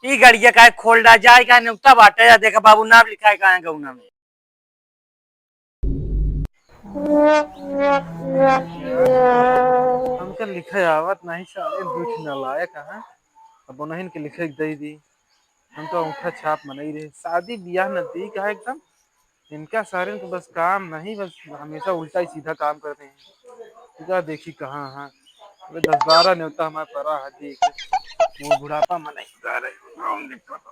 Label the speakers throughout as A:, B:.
A: ई गड़िया का खोल डा जाए का नुक्ता बाटे या देखा बाबू नाम लिखा है कहाँ गौना में।
B: हमके लिखे आवत नहीं साले दुख न लायक है। अब उन्हें के लिखे दे दी। हम तो अंगूठा छाप मनाई रहे शादी ब्याह नजदीक है एकदम। इनका सारे तो बस काम नहीं बस हमेशा उल्टा ही सीधा काम करते हैं। इधर देखी कहाँ है। अबे 10-12 न्योता हमारे परा है देख वो बुढ़ापा मनाई जा रहे बात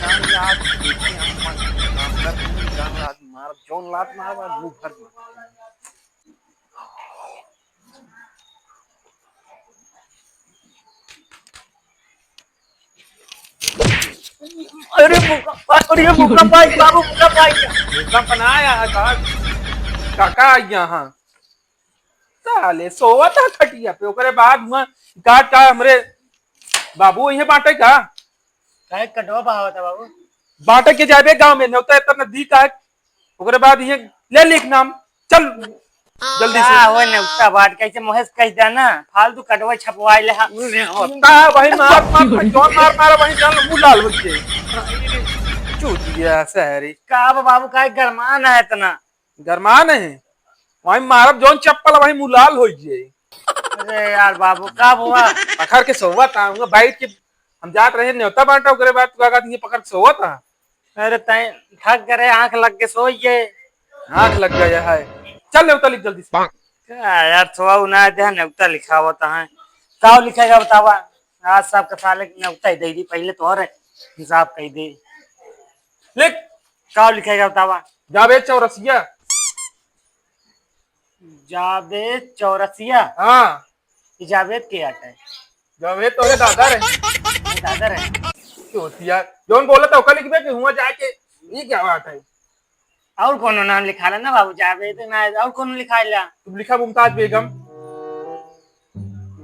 B: काम याद देखी हम काम कर जान रात मार जोन लात मार मुंह भर
A: अरे भूकंप आई बाबू भूकंप आई।
B: भूकंप ना आया है काका यहाँ साले सोवा था खटिया पे ओकरे बाद हुआ काट का हमरे बाबू ये बांटे का
A: काहे कटवा पावत है बाबू।
B: बांटे के जाबे गांव में नहीं तो इतना नजदीक है ओकरे बाद ये ले लिख नाम चल जल्दी से
A: वो नुक्ता बाट कैसे मोहेश कह देना फालतू कटवा छपवाई ले
B: का भाई जोन मार वही चल मुंह लाल हो गए चूतिया सहरी
A: का बाबू का गरमान है इतना
B: गरमा नहीं वही मारब जोन चप्पल वही मुंह लाल हो गए।
A: अरे यार बाबू कब हुआ
B: पकड़ के सोवा था बैठ के हम जात रहे न्योता बांटा ओकरे बाद तू आगा पकड़ के सोवा था।
A: अरे तय थक करे आंख लग के सोइए
B: आंख लग गया है चल न्योता लिख जल्दी से
A: यार थोड़ा उना दे न्योता लिखा होता है काव लिखेगा बतावा। आज सब का साले न्योता ही दे दी पहले तो और हिसाब कह दे
B: लिख
A: काव लिखेगा बतावा।
B: जावेद चौरसिया
A: जावेद चौरसिया।
B: हाँ
A: जावेद के आता है
B: जावेद तो दादा रहे
A: दादा है
B: चोतिया जोन बोला था ओका लिख दे कि हुआ जाके ये क्या बात है।
A: और कौन नाम लिखा ला ना बाबू जावेद ना और कौन लिखा ला
B: तुम लिखा मुमताज बेगम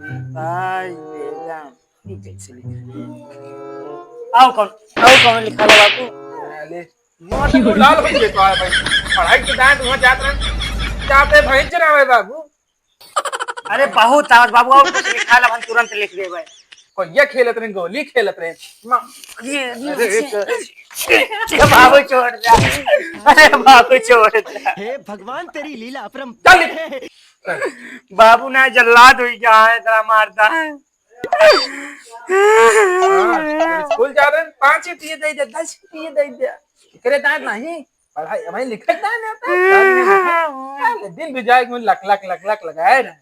A: मुमताज बेगम ये कैसे लिखा और कौन लिखा ला बाबू।
B: अरे मोटा लाल हो गए तो भाई पढ़ाई के दांत वहां जाते भैंस चरावे बाबू।
A: अरे बहुत आवाज बाबू और कुछ लिखा ला हम तुरंत लिख देबे।
B: कोई खेलत रहे गोली खेलत रहे
A: ये बाबू छोड़ दे अरे बाबू छोड़ दे
C: हे भगवान तेरी लीला अपरंपार है।
A: बाबू ना जल्लाद हुई क्या है तेरा मारता है।
B: स्कूल जा रहे 5 रुपये दे दे 10 रुपये दे दे करे दांत नहीं पढ़ाई भाई लिखता है ना दिन भी जाए लक लक लक लक लगाए ना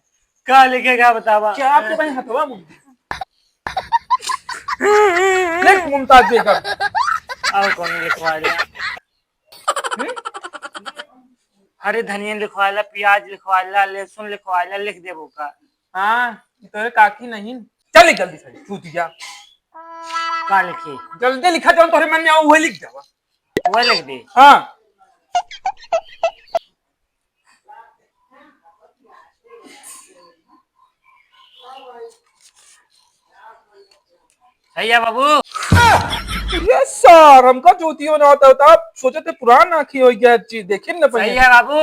A: क्या लिखेगा बतावा
B: क्या आपके भाई हथवा लिख मुमताज बेगम
A: और कौन लिखवा लिया हरे धनिया लिखवा ला प्याज लिखवा ला लहसुन लिखवा ला लिख दे का।
B: हाँ तो काकी नहीं चल जल्दी से चूतिया
A: का लिखी
B: जल्दी लिखा जाओ तुम्हारे मन में आओ वही लिख जावा
A: वो लिख दे।
B: हाँ
A: सही है बाबू।
B: ये सर हमका चूतियों ना होता था सोचे थे पुराना आखी हो गया चीज देखिए ना
A: सही है बाबू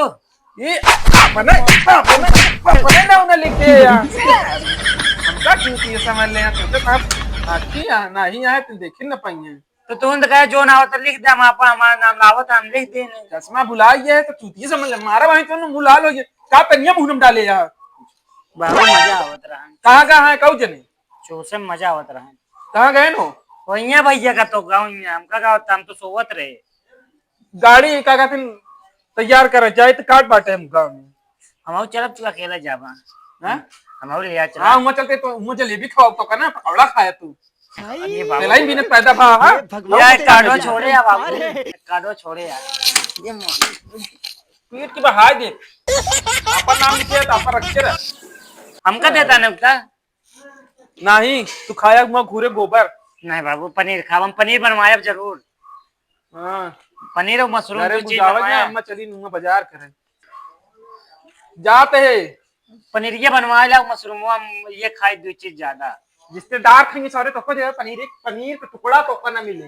B: ये अपने ना उन्हें लिख दे यार हमका चूतिया समझ ले तो आप आखी नहीं आए तो देखिए ना पाइए
A: तो तुम तो कहे जो ना हो तो लिख दे हम हमारा नाम लावत हम लिख देने
B: चश्मा भुलाई है तो चूतिया समझ ले मारा वहीं तो मुंह लाल हो गया का तनिया मुंह डाले यार
A: बाबू मजा आवत रहा
B: कहाँ है कऊ जने
A: चोसे में मजा आवत रहा
B: कहाँ गए नो
A: वही भैया का तो गाँव हमका गाँव हम तो सोवत रहे
B: गाड़ी का कहते तैयार कर जाए तो काट बाटे हम गाँव में
A: हम चलब तू अकेला जाबा हम ले चला
B: हाँ वहाँ चलते तो मुझे जलेबी खवाओ तो करना पकौड़ा खाया तू
C: भाई
B: भी पैदा भा
A: यार काडो छोड़े यार बाबू काडो छोड़े यार ये
B: पेट की बहा दे आपका नाम लिखे तो आपका अक्षर
A: हमका देता ना उसका
B: नहीं तू खाया हुआ घूरे गोबर
A: नहीं बाबू पनीर खाव हम पनीर बनवाए जरूर
B: हाँ
A: पनीर और मशरूम
B: अरे
A: की चीज बनवाया
B: अम्मा चली नुआ बाजार करे जाते है
A: पनीर ये बनवा ला मशरूम हम ये खाए दो चीज ज्यादा
B: रिश्तेदार खाएंगे सारे तो जो पनीर का टुकड़ा तो ना मिले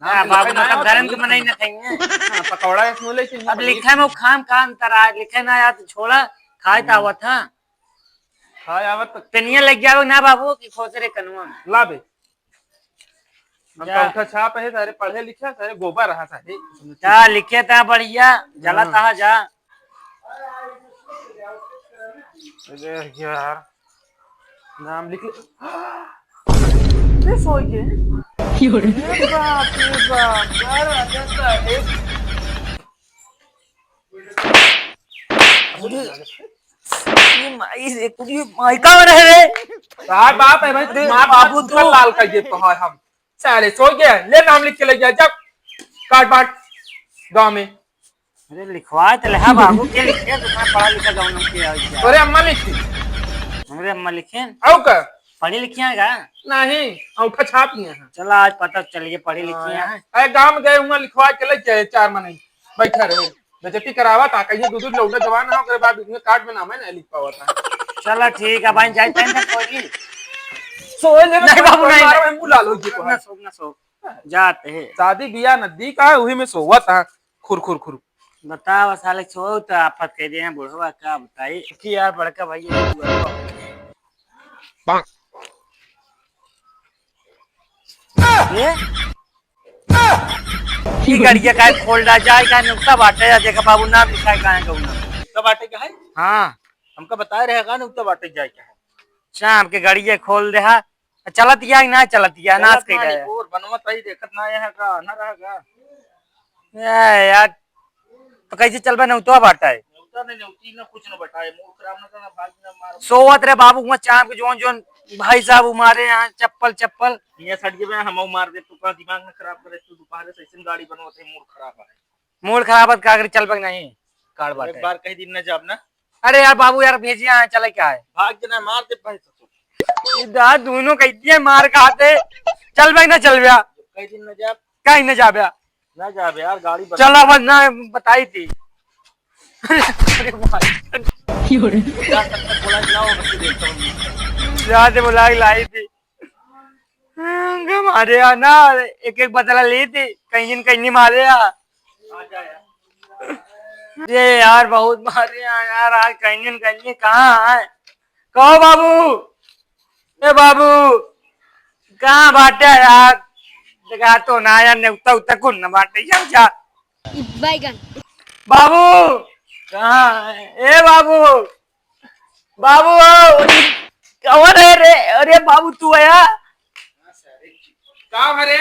A: बाबू मतलब गरम के मनाई ना खाएंगे
B: पकौड़ा इसमें लेकिन
A: अब लिखे में खाम का अंतर है लिखे ना यार छोड़ा खाए था हुआ था
B: हाय आवत
A: तनिया लग जाओ ना बाबू की खोसरे कनुआ में।
B: ला बे हम
A: जा।
B: अंगूठा छाप है सारे पढ़े लिखे सारे गोबर रहा सारे
A: जा लिखे था बढ़िया जला था जा।
B: अरे यार नाम लिख ले सोई के बाप रे बाप यार अजंता है
A: माई का रहे रे
B: साहब बाप है भाई मां बाबू तू लाल कर दे पहाड़ हम साले सो गया ले नाम लिख के ले जा जब काट बाट गांव में
A: अरे लिखवा तो लहा बाबू के लिखे तो मैं पढ़ा लिखा गाँव के
B: अरे अम्मा लिखी
A: हमरे अम्मा लिखे
B: आओ का
A: पढ़ी लिखी हैं का
B: नहीं अंगूठा छाप लिए हैं
A: चला आज पता चल गया पढ़ी लिखी हैं।
B: अरे गांव में गए हुआ लिखवा के ले जाए 4 महीने बैठा रहे बेजती करावा था कहीं दूध लौटा जवान है ओकरे बाद इसमें कार्ड में नाम है ना लिख पावा था
A: चला ठीक है भाई जाए टाइम तक कोई
B: सोए ले
A: नहीं बाबू नहीं
B: मारो मैं बुला लो जी को
A: ना सो जाते हैं
B: शादी बियाह नदी का है वही में सोवा था खुर खुर खुर
A: बताओ साले सो तो आफत कह दिए हैं बुढ़वा का बताइए कि यार बड़का भैया ये की गड़िया का खोल डा जाए का नुक्ता बाटे जा देखा बाबू नाम लिखा है कहां का नाम
B: तो बाटे क्या है
A: हां
B: हमका बता रहेगा ना तो बाटे जाए क्या है
A: शाम के गड़िया खोल दे हा चलत या ना चलत या नाच कह रहा है
B: और बनवत ही देखत ना है का ना रहेगा
A: यार तो कैसे चलबे नौतवा बाटा है
B: नहीं ना कुछ ना बताए मूड खराब ना करना भाग ना मारो
A: सोवत रे बाबू वहां चाम के जोन जोन भाई साहब मारे यहाँ चप्पल
B: ये सट के हम मार दे तू का दिमाग में खराब करे तू दोपहर से ऐसे गाड़ी बनवाते मूड खराब है
A: मूड खराब का अगर चल पक नहीं कार बात
B: एक बार कहीं दिन न जाब ना
A: अरे यार बाबू यार भेजिए यहाँ चले क्या है
B: भाग जना मार दे भाई
A: इधर दोनों कहती है मार खाते चल पक ना चल गया
B: कहीं दिन न जाब
A: कहीं न जा गया
B: ना जाब यार गाड़ी
A: चला बस ना बताई थी अरे भाई जाते बुला लाई थी हमारे यहाँ ना एक एक बदला ली थी कहीं मारे ये यार बहुत मारे यार आज कहीं कहाँ है कहो बाबू ए बाबू कहाँ बाटे यार जगह तो ना यार नेवता उता कुन न बाटे जा
D: बैगन
A: बाबू कहाँ है ए बाबू बाबू कौन है रे अरे बाबू तू आया
B: काम है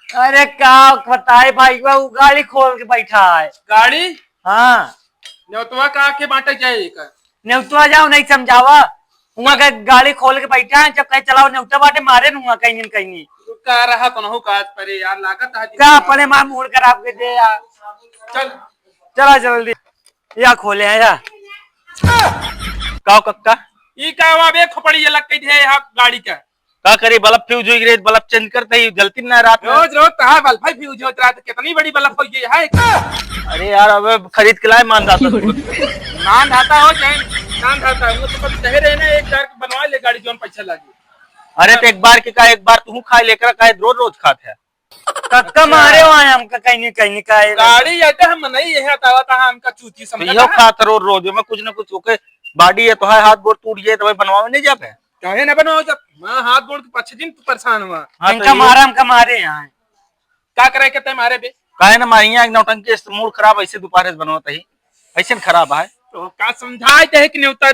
A: अरे क्या बताए भाई वो गाड़ी खोल के बैठा है
B: गाड़ी
A: हाँ
B: नेवतवा का के बांटे जाए
A: नेवतवा जाओ नहीं समझावा वहाँ का गाड़ी खोल के बैठा है जब कहीं चलाओ नेवता बाटे मारे न कहीं
B: का रहा तो नहु काज परे यार लागत है
A: क्या अपने मार मूड खराब के दे यार
B: चल
A: चला जल्दी या खोले हैं या
B: काओ कक्का ई का बे खपड़ी ये लग के दे यहां गाड़ी का
E: करे बल्ब फ्यूज हो गए बल्ब चेंज करते ही गलती ना रात में
B: रोज रोज कहा बल्ब भाई फ्यूज होता है कितनी बड़ी बल्ब हो गई है
E: अरे यार अब खरीद के लाए मान दाता
B: मान धाता हो जाए मान धाता वो तो कह रहे ना एक कार बनवा ले गाड़ी जोन पैसा लागी
E: अरे तो एक बार के का एक बार तू खा लेकर का रोज रोज खाते है
A: कक्का मारे वहाँ हमका कहीं का
B: गाड़ी अड्डा हम नहीं है तावा ता हमका चूती समझ
E: यो खाता रोज रोज में कुछ ना कुछ ओके बाडी है तो है हाथ गोड़ टूट गए तो बनवावे नहीं जाते
B: काहे ना बनाओ जब मैं हाथ गोड़ के 5 दिन परेशान हुआ
A: इनका मारा हमका मारे यहाँ
B: का करे के ते मारे बे
E: काहे ना मारिया एक नौटंकी मूड खराब ऐसे दोपहर से बनवाता ही ऐसे खराब है
B: तो का समझाए ते कि नेवता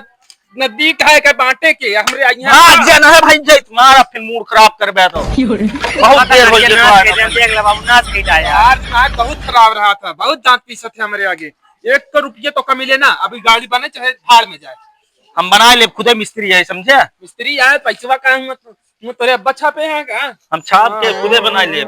B: नदी का के बांटे के हमरे यहां
E: हां जाना है भाई जय तुम्हारा फिर मूड खराब कर बैठो बहुत देर हो गई
A: देख ले बाबू नाच के आया
B: यार नाक बहुत खराब रहा था बहुत दांत पीसत थे हमारे आगे 1 रुपये तो कम मिले ना अभी गाड़ी बने चाहे भाड़ में जाए
E: हम बना ले खुदे मिस्त्री है समझे
B: मिस्त्री आए पैसा का मैं तोरे अब्बा छापे हैं का
E: हम छाप के खुदे बना ले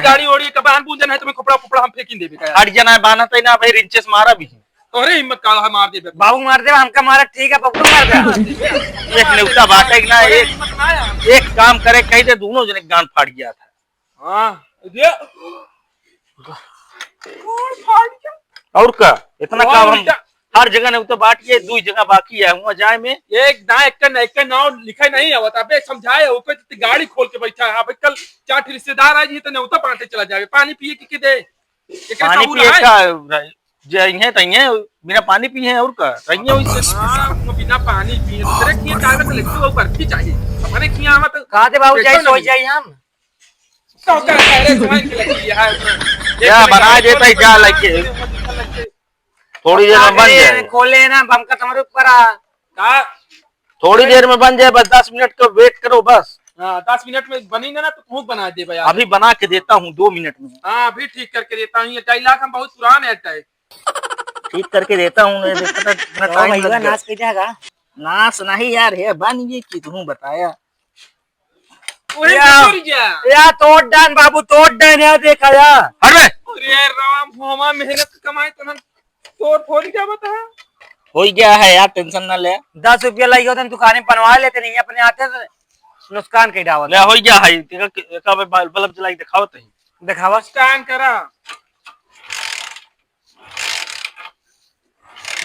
B: गाड़ी ओड़ी का बांध बूंजन है तो मैं कपड़ा कपड़ा हम फेंक दे बेटा
E: हट जाना है बाना तो ना भाई रिंचेस मारा भी
B: तोरे हिम्मत का मार दे
A: बाबू मार दे हमका मारा ठीक है पप्पू मार दे
E: एक नेवता बाटे ना एक काम करे कही दे दोनों जने गांड फाड़ गया था
B: हां दे
E: और का इतना काम हम हर जगह ने तो बांटिए 2 जगह बाकी है वहां जाए में
B: एक ना एक नाव लिखा नहीं आवत अबे समझाए ओके गाड़ी खोल के बैठा है अबे कल 4 रिश्तेदार आ जी तो नेवता बांटे चला जाए पानी पिए के दे
E: पानी पिए का जाइए तइए बिना पानी पिए हैं और का रहिए वैसे।
B: हाँ वो बिना पानी पिए दूसरे की कागज लिखी वो बर्फी चाहिए हमारे की आवा तो
A: कहा थे बाबू जाए
B: देखो
A: सो
B: ना।
A: जाइए हम।
B: तो क्या अरे तुम्हारी की लगी है
E: क्या बना देता है क्या लगे थोड़ी देर में बन जाए
A: खोले ना बम का तुम्हारे ऊपर आ।
B: का
E: थोड़ी देर में बन जाए बस 10 मिनट का वेट करो बस।
B: हाँ 10 मिनट में बनी ना तो तू बना दे भाई
E: अभी बना के देता हूँ 2 मिनट में।
B: हाँ अभी ठीक करके देता हूँ ये डायलॉग हम बहुत पुराने है
E: ठीक करके देता हूँ इतना टाइम लग गया।
A: नाच के जाएगा।
E: नाच नहीं यार है बन ये की तुम्हें बताया।
A: या तोड़ डान बाबू तोड़ डान यार देखा यार।
E: अरे
B: अरे राम भोमा मेहनत कमाए तो तोड़ फोड़ क्या बता
E: हो गया है यार टेंशन ना ले।
A: 10 रुपया लगे होते दुकानें बनवा लेते नहीं अपने आते तो नुकसान कई डावत
E: ले हो गया है तेरा बल्ब जला के दिखाओ तो
A: दिखावा।
B: स्टैंड करा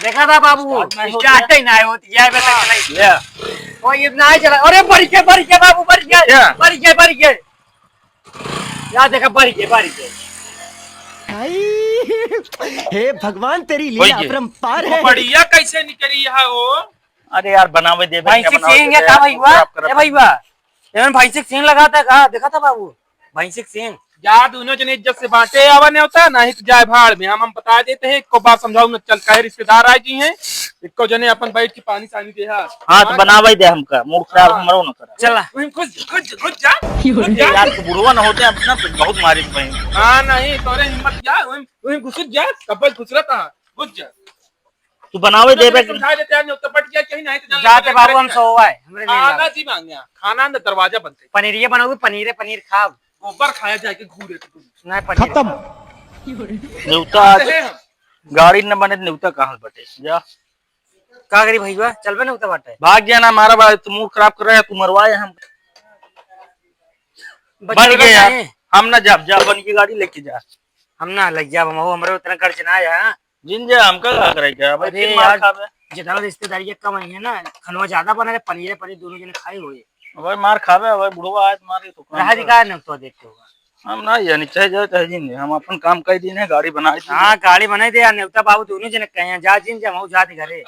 A: देखा था बाबू स्टार्ट ही ना होती है बेटा चलाई
E: ले
A: ओ ये ना चला। अरे बढ़ के बाबू बढ़ के यार देखा बढ़ के
C: भाई हे भगवान तेरी
E: वही
C: लीला
E: है।
C: अपरंपार है।
B: बढ़िया कैसे निकली है वो
E: अरे यार बनावे दे
A: भाई से सिंह है का भाई हुआ ए भाई हुआ एवं भाई से सिंह लगाता का देखा था बाबू भाई से सिंह
B: या दोनों जने इज्जत से बांटे आवा नहीं होता ना ही तो जाए भाड़ में हम बता देते हैं एक बार समझाऊ न चल कहे रिश्तेदार आए जी हैं इको जने अपन बैठ के पानी सानी दे
E: हाँ तो बनावे दे हमका मूड खराब हमरो न करा।
A: चला
B: कुछ जा
E: यार तो बुढ़वा न होते अपना तो बहुत मारी भाई।
B: हाँ नहीं तोरे हिम्मत जा वही घुस जा कब घुस रहा था घुस जा
E: तू बनावे दे बे
B: समझा देते हैं तो पट गया कहीं नहीं तो
A: जाते बाबू हम सो है हमरे नहीं
B: खाना
A: लगा।
B: जी मांगया खाना अंदर दरवाजा बनते
A: पनीर बनाओगे पनीर खाओ
B: गोबर खाया जाके घूरे
A: नहीं पनीर
E: न्यूता आज गाड़ी न बने न्यूता कहाँ बटे जा
A: का करी भैया चल बे ना उतर बाटे
E: भाग गया ना मारा बा तू मूड खराब कर रहा है तू मरवाए हम बन गए यार हम ना जा बन की गाड़ी लेके जा
A: हम ना लग जा हमरे उतना खर्च ना आया।
E: जिन जा हमका का करेगा भाई
A: अरे
E: फिर मार
A: यार
E: खावे
A: जितना रिश्तेदारी कम है ना खनवा ज्यादा बना पनीर दोनों जने खाए हुए
E: भाई मार खावे भाई बुढ़वा आज मारे तो
A: रहा दिखा न तो देखते होगा।
E: हम ना यानी चाहे जाए चाहे जिन हम अपन काम कर दिन है गाड़ी बनाई थी
A: हाँ गाड़ी बनाई दे नेवता बाबू दोनों जने कहे जा जिन जा मऊ जाते घरे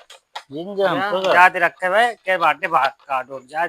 E: जिन जा हमको
A: जाते रखे हुए के बाटे काटो जा